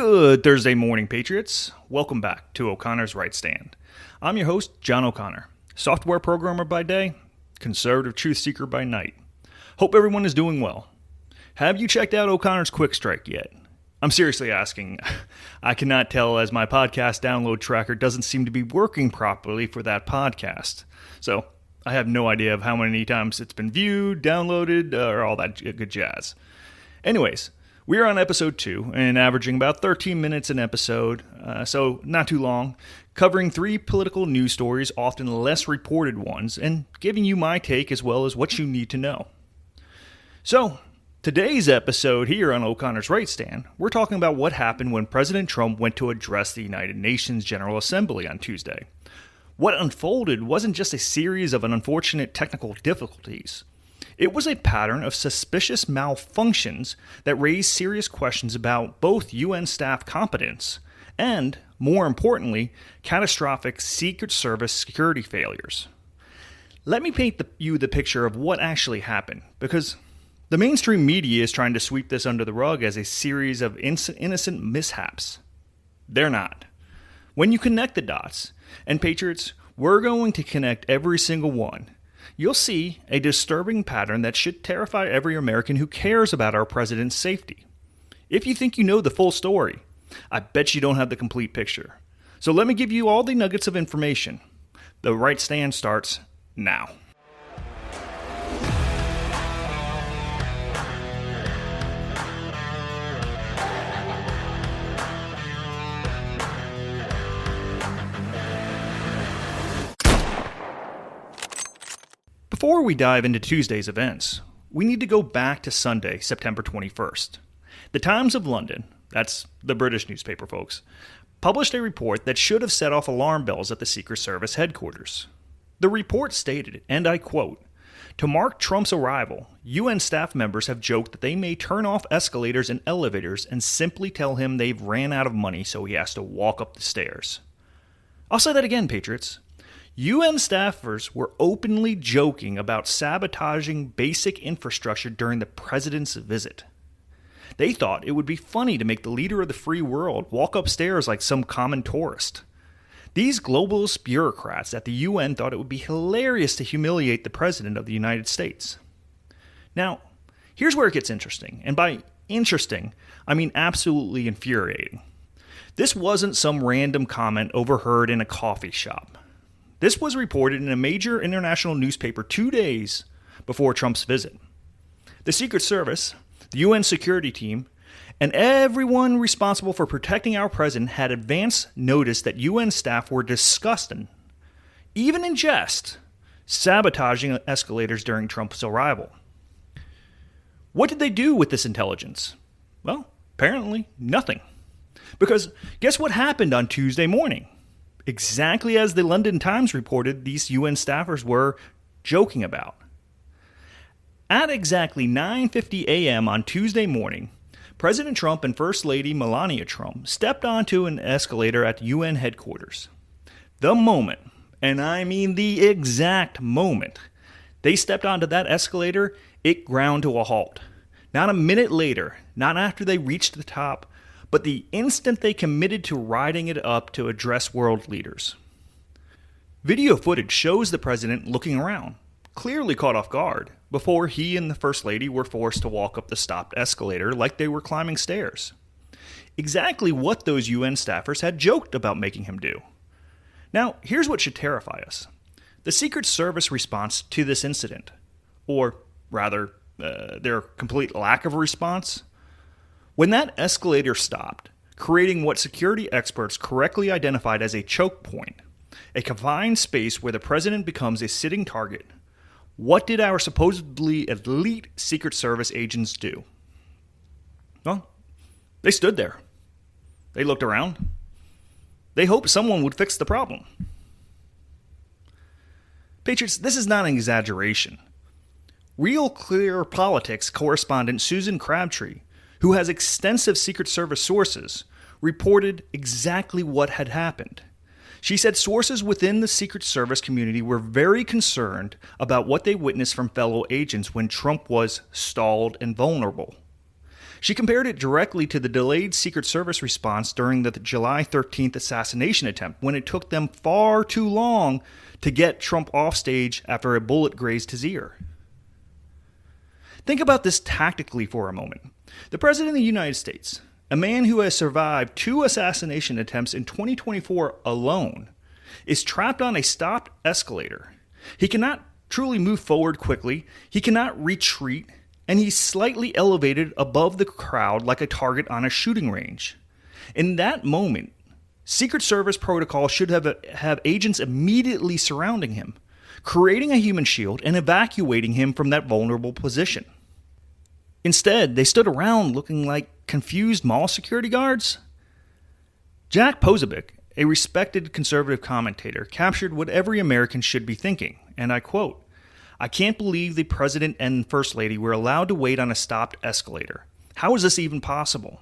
Good Thursday morning, Patriots. Welcome back to O'Connor's Right Stand. I'm your host, John O'Connor, software programmer by day, conservative truth seeker by night. Hope everyone is doing well. Have you checked out O'Connor's Quick Strike yet? I'm seriously asking. I cannot tell as my podcast download tracker doesn't seem to be working properly for that podcast. So I have no idea of how many times it's been viewed, downloaded, or all that good jazz. Anyways, we are on episode 2 and averaging about 13 minutes an episode, so not too long, covering 3 political news stories, often less reported ones, and giving you my take as well as what you need to know. So, today's episode here on O'Connor's Right Stand, we're talking about what happened when President Trump went to address the United Nations General Assembly on Tuesday. What unfolded wasn't just a series of unfortunate technical difficulties. It was a pattern of suspicious malfunctions that raised serious questions about both UN staff competence and, more importantly, catastrophic Secret Service security failures. Let me paint you the picture of what actually happened, because the mainstream media is trying to sweep this under the rug as a series of innocent mishaps. They're not. When you connect the dots, and Patriots, we're going to connect every single one, you'll see a disturbing pattern that should terrify every American who cares about our president's safety. If you think you know the full story, I bet you don't have the complete picture. So let me give you all the nuggets of information. The Right Stand starts now. Before we dive into Tuesday's events, we need to go back to Sunday, September 21st. The Times of London, that's the British newspaper, folks, published a report that should have set off alarm bells at the Secret Service headquarters. The report stated, and I quote, "To mark Trump's arrival, UN staff members have joked that they may turn off escalators and elevators and simply tell him they've ran out of money so he has to walk up the stairs." I'll say that again, Patriots. UN staffers were openly joking about sabotaging basic infrastructure during the president's visit. They thought it would be funny to make the leader of the free world walk upstairs like some common tourist. These globalist bureaucrats at the UN thought it would be hilarious to humiliate the president of the United States. Now, here's where it gets interesting, and by interesting, I mean absolutely infuriating. This wasn't some random comment overheard in a coffee shop. This was reported in a major international newspaper 2 days before Trump's visit. The Secret Service, the UN security team, and everyone responsible for protecting our president had advance notice that UN staff were discussing, even in jest, sabotaging escalators during Trump's arrival. What did they do with this intelligence? Well, apparently nothing. Because guess what happened on Tuesday morning? Exactly as the London Times reported these UN staffers were joking about. At exactly 9:50 a.m. on Tuesday morning, President Trump and First Lady Melania Trump stepped onto an escalator at UN headquarters. The moment, and I mean the exact moment, they stepped onto that escalator, it ground to a halt. Not a minute later, not after they reached the top, but the instant they committed to riding it up to address world leaders. Video footage shows the president looking around, clearly caught off guard, before he and the First Lady were forced to walk up the stopped escalator like they were climbing stairs. Exactly what those UN staffers had joked about making him do. Now, here's what should terrify us. The Secret Service response to this incident, or rather, their complete lack of response. When that escalator stopped, creating what security experts correctly identified as a choke point, a confined space where the president becomes a sitting target, what did our supposedly elite Secret Service agents do? Well, they stood there. They looked around. They hoped someone would fix the problem. Patriots, this is not an exaggeration. Real Clear Politics correspondent Susan Crabtree, who has extensive Secret Service sources, reported exactly what had happened. She said sources within the Secret Service community were very concerned about what they witnessed from fellow agents when Trump was stalled and vulnerable. She compared it directly to the delayed Secret Service response during the July 13th assassination attempt, when it took them far too long to get Trump off stage after a bullet grazed his ear. Think about this tactically for a moment. The President of the United States, a man who has survived 2 assassination attempts in 2024 alone, is trapped on a stopped escalator. He cannot truly move forward quickly, he cannot retreat, and he's slightly elevated above the crowd like a target on a shooting range. In that moment, Secret Service protocol should have agents immediately surrounding him, creating a human shield and evacuating him from that vulnerable position. Instead, they stood around looking like confused mall security guards. Jack Posobiec, a respected conservative commentator, captured what every American should be thinking, and I quote, "I can't believe the President and First Lady were allowed to wait on a stopped escalator. How is this even possible?"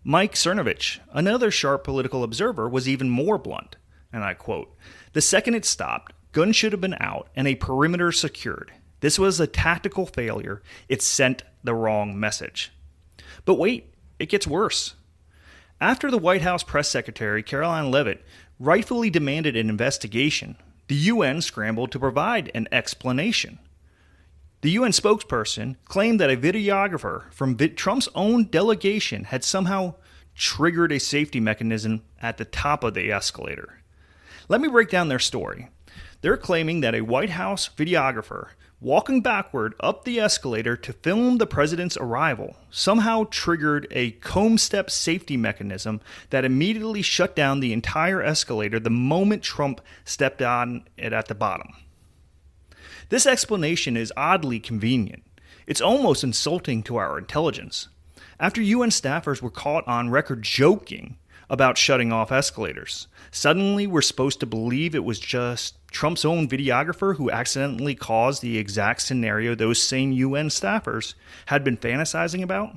Mike Cernovich, another sharp political observer, was even more blunt, and I quote, "The second it stopped, guns should have been out and a perimeter secured. This was a tactical failure. It sent the wrong message." But wait, it gets worse. After the White House press secretary, Caroline Leavitt, rightfully demanded an investigation, the UN scrambled to provide an explanation. The UN spokesperson claimed that a videographer from Trump's own delegation had somehow triggered a safety mechanism at the top of the escalator. Let me break down their story. They're claiming that a White House videographer walking backward up the escalator to film the president's arrival somehow triggered a comb step safety mechanism that immediately shut down the entire escalator the moment Trump stepped on it at the bottom. This explanation is oddly convenient. It's almost insulting to our intelligence. After UN staffers were caught on record joking about shutting off escalators, suddenly we're supposed to believe it was just Trump's own videographer who accidentally caused the exact scenario those same UN staffers had been fantasizing about?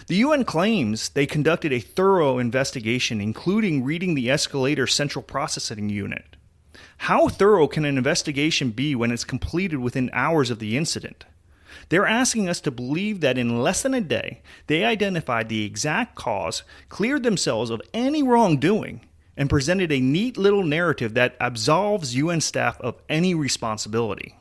The UN claims they conducted a thorough investigation, including reading the escalator central processing unit. How thorough can an investigation be when it's completed within hours of the incident? They're asking us to believe that in less than a day, they identified the exact cause, cleared themselves of any wrongdoing, and presented a neat little narrative that absolves UN staff of any responsibility.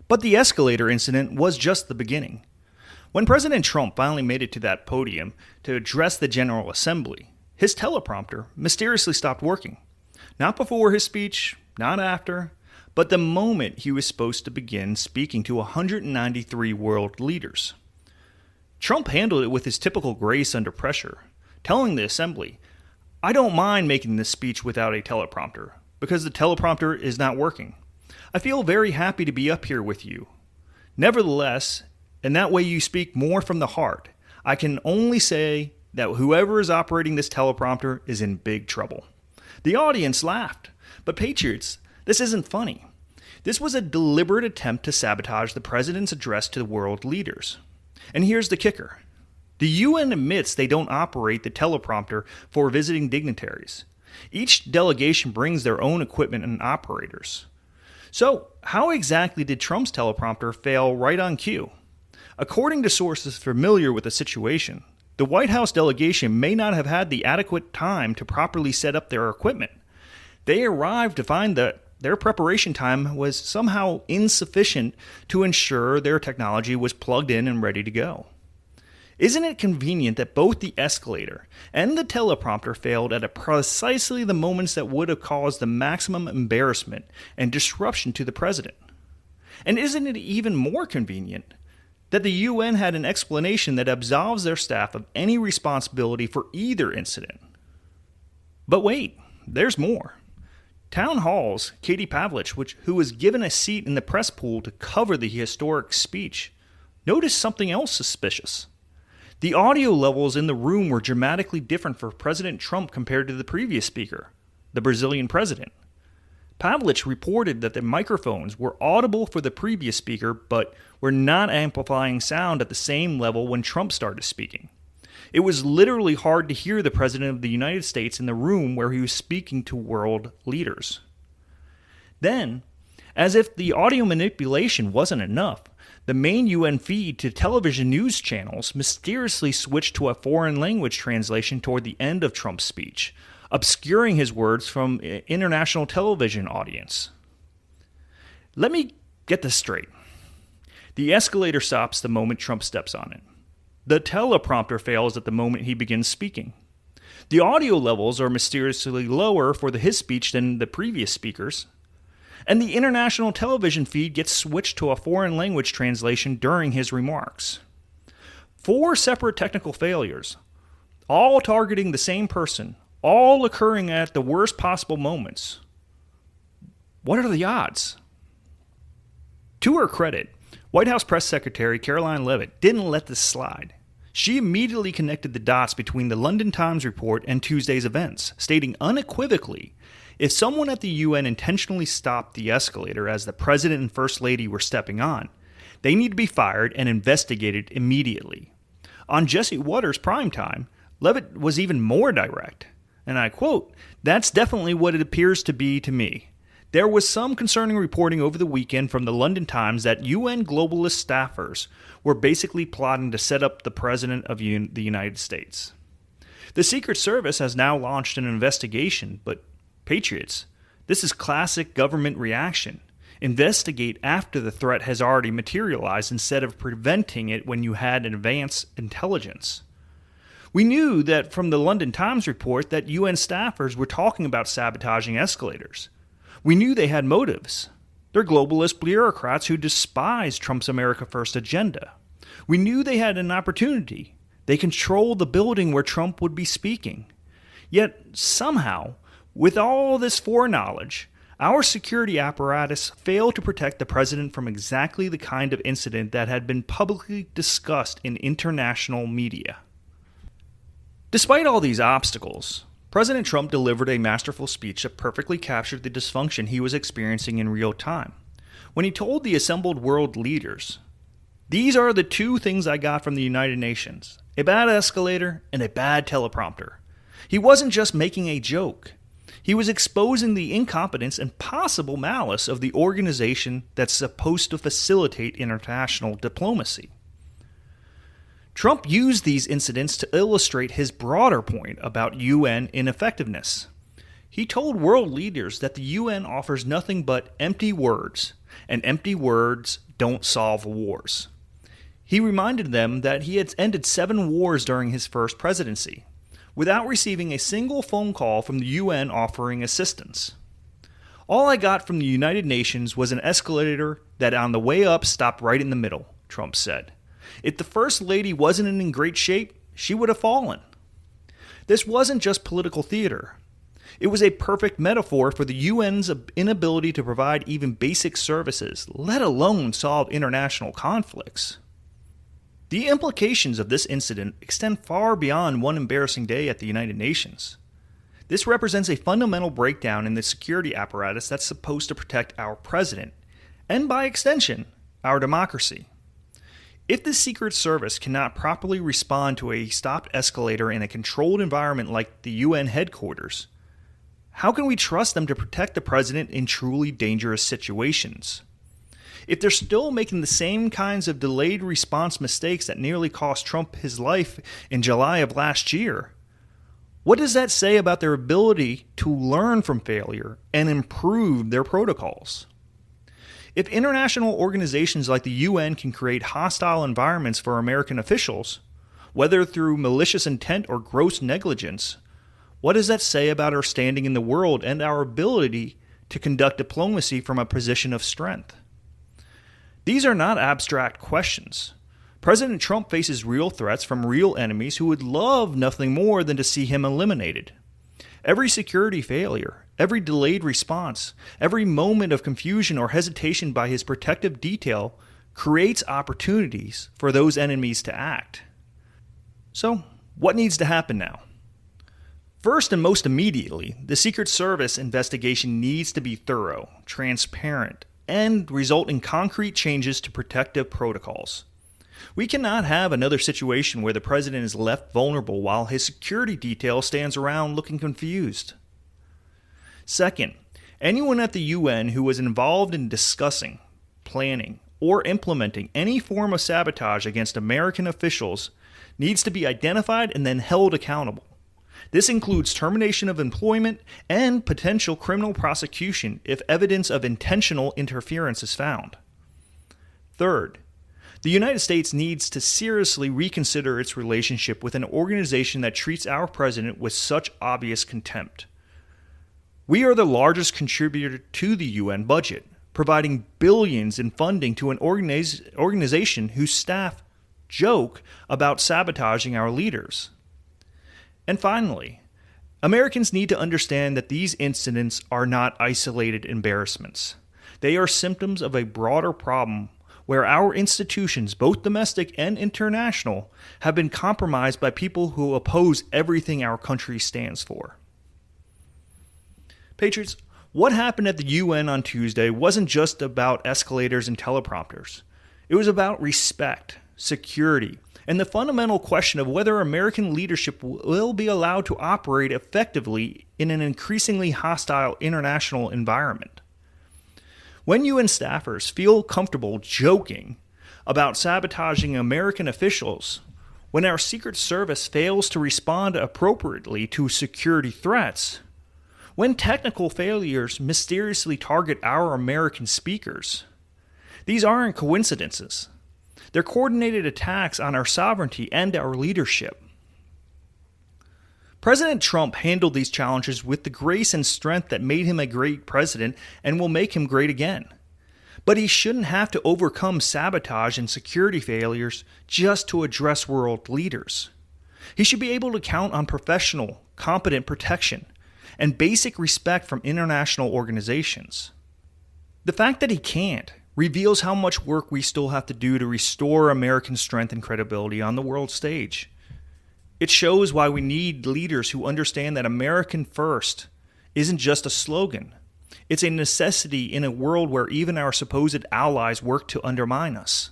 But the escalator incident was just the beginning. When President Trump finally made it to that podium to address the General Assembly, his teleprompter mysteriously stopped working. Not before his speech, not after, but the moment he was supposed to begin speaking to 193 world leaders. Trump handled it with his typical grace under pressure, telling the Assembly, "I don't mind making this speech without a teleprompter, because the teleprompter is not working. I feel very happy to be up here with you. Nevertheless, and that way you speak more from the heart, I can only say that whoever is operating this teleprompter is in big trouble." The audience laughed. But Patriots, this isn't funny. This was a deliberate attempt to sabotage the president's address to the world leaders. And here's the kicker. The UN admits they don't operate the teleprompter for visiting dignitaries. Each delegation brings their own equipment and operators. So, how exactly did Trump's teleprompter fail right on cue? According to sources familiar with the situation, the White House delegation may not have had the adequate time to properly set up their equipment. They arrived to find that their preparation time was somehow insufficient to ensure their technology was plugged in and ready to go. Isn't it convenient that both the escalator and the teleprompter failed at precisely the moments that would have caused the maximum embarrassment and disruption to the president? And isn't it even more convenient that the UN had an explanation that absolves their staff of any responsibility for either incident? But wait, there's more. Town Hall's Katie Pavlich, who was given a seat in the press pool to cover the historic speech, noticed something else suspicious. The audio levels in the room were dramatically different for President Trump compared to the previous speaker, the Brazilian president. Pavlich reported that the microphones were audible for the previous speaker, but were not amplifying sound at the same level when Trump started speaking. It was literally hard to hear the President of the United States in the room where he was speaking to world leaders. Then, as if the audio manipulation wasn't enough, The main UN feed to television news channels mysteriously switched to a foreign language translation toward the end of Trump's speech, obscuring his words from an international television audience. Let me get this straight. The escalator stops the moment Trump steps on it. The teleprompter fails at the moment he begins speaking. The audio levels are mysteriously lower for his speech than the previous speakers. And the international television feed gets switched to a foreign language translation during his remarks. 4 separate technical failures, all targeting the same person, all occurring at the worst possible moments. What are the odds? To her credit, White House Press Secretary Caroline Leavitt didn't let this slide. She immediately connected the dots between the London Times report and Tuesday's events, stating unequivocally, if someone at the UN intentionally stopped the escalator as the President and First Lady were stepping on, they need to be fired and investigated immediately. On Jesse Waters' primetime, Leavitt was even more direct, and I quote, "That's definitely what it appears to be to me. There was some concerning reporting over the weekend from the London Times that UN globalist staffers were basically plotting to set up the President of the United States. The Secret Service has now launched an investigation, but Patriots, this is classic government reaction. Investigate after the threat has already materialized instead of preventing it when you had advanced intelligence. We knew that from the London Times report that UN staffers were talking about sabotaging escalators. We knew they had motives. They're globalist bureaucrats who despise Trump's America First agenda. We knew they had an opportunity. They controlled the building where Trump would be speaking. Yet, somehow, with all this foreknowledge, our security apparatus failed to protect the president from exactly the kind of incident that had been publicly discussed in international media." Despite all these obstacles, President Trump delivered a masterful speech that perfectly captured the dysfunction he was experiencing in real time. When he told the assembled world leaders, "These are the 2 things I got from the United Nations, a bad escalator and a bad teleprompter," he wasn't just making a joke. He was exposing the incompetence and possible malice of the organization that's supposed to facilitate international diplomacy. Trump used these incidents to illustrate his broader point about UN ineffectiveness. He told world leaders that the UN offers nothing but empty words, and empty words don't solve wars. He reminded them that he had ended 7 wars during his first presidency, without receiving a single phone call from the UN offering assistance. "All I got from the United Nations was an escalator that on the way up stopped right in the middle," Trump said. "If the First Lady wasn't in great shape, she would have fallen." This wasn't just political theater. It was a perfect metaphor for the UN's inability to provide even basic services, let alone solve international conflicts. The implications of this incident extend far beyond one embarrassing day at the United Nations. This represents a fundamental breakdown in the security apparatus that's supposed to protect our president, and by extension, our democracy. If the Secret Service cannot properly respond to a stopped escalator in a controlled environment like the UN headquarters, how can we trust them to protect the president in truly dangerous situations? If they're still making the same kinds of delayed response mistakes that nearly cost Trump his life in July of last year, what does that say about their ability to learn from failure and improve their protocols? If international organizations like the UN can create hostile environments for American officials, whether through malicious intent or gross negligence, what does that say about our standing in the world and our ability to conduct diplomacy from a position of strength? These are not abstract questions. President Trump faces real threats from real enemies who would love nothing more than to see him eliminated. Every security failure, every delayed response, every moment of confusion or hesitation by his protective detail creates opportunities for those enemies to act. So, what needs to happen now? First and most immediately, the Secret Service investigation needs to be thorough, transparent, and result in concrete changes to protective protocols. We cannot have another situation where the president is left vulnerable while his security detail stands around looking confused. Second, anyone at the UN who was involved in discussing, planning, or implementing any form of sabotage against American officials needs to be identified and then held accountable. This includes termination of employment and potential criminal prosecution if evidence of intentional interference is found. Third, the United States needs to seriously reconsider its relationship with an organization that treats our president with such obvious contempt. We are the largest contributor to the UN budget, providing billions in funding to an organization whose staff joke about sabotaging our leaders. And finally, Americans need to understand that these incidents are not isolated embarrassments. They are symptoms of a broader problem where our institutions, both domestic and international, have been compromised by people who oppose everything our country stands for. Patriots, what happened at the UN on Tuesday wasn't just about escalators and teleprompters. It was about respect, security, and the fundamental question of whether American leadership will be allowed to operate effectively in an increasingly hostile international environment. When UN staffers feel comfortable joking about sabotaging American officials, when our Secret Service fails to respond appropriately to security threats, when technical failures mysteriously target our American speakers, these aren't coincidences. They're coordinated attacks on our sovereignty and our leadership. President Trump handled these challenges with the grace and strength that made him a great president and will make him great again. But he shouldn't have to overcome sabotage and security failures just to address world leaders. He should be able to count on professional, competent protection and basic respect from international organizations. The fact that he can't reveals how much work we still have to do to restore American strength and credibility on the world stage. It shows why we need leaders who understand that American first isn't just a slogan. It's a necessity in a world where even our supposed allies work to undermine us.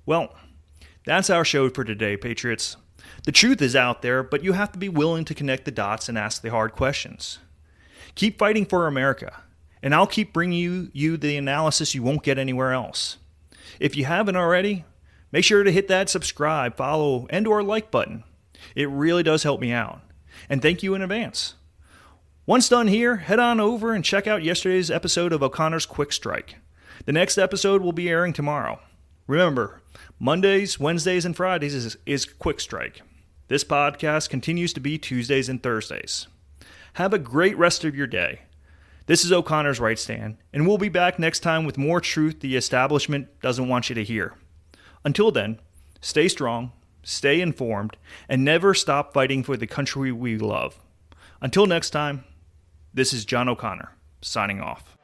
Well, that's our show for today, Patriots. The truth is out there, but you have to be willing to connect the dots and ask the hard questions. Keep fighting for America, and I'll keep bringing you the analysis you won't get anywhere else. If you haven't already, make sure to hit that subscribe, follow, and/or like button. It really does help me out. And thank you in advance. Once done here, head on over and check out yesterday's episode of O'Connor's Quick Strike. The next episode will be airing tomorrow. Remember, Mondays, Wednesdays, and Fridays is Quick Strike. This podcast continues to be Tuesdays and Thursdays. Have a great rest of your day. This is O'Connor's Right Stand, and we'll be back next time with more truth the establishment doesn't want you to hear. Until then, stay strong, stay informed, and never stop fighting for the country we love. Until next time, this is John O'Connor, signing off.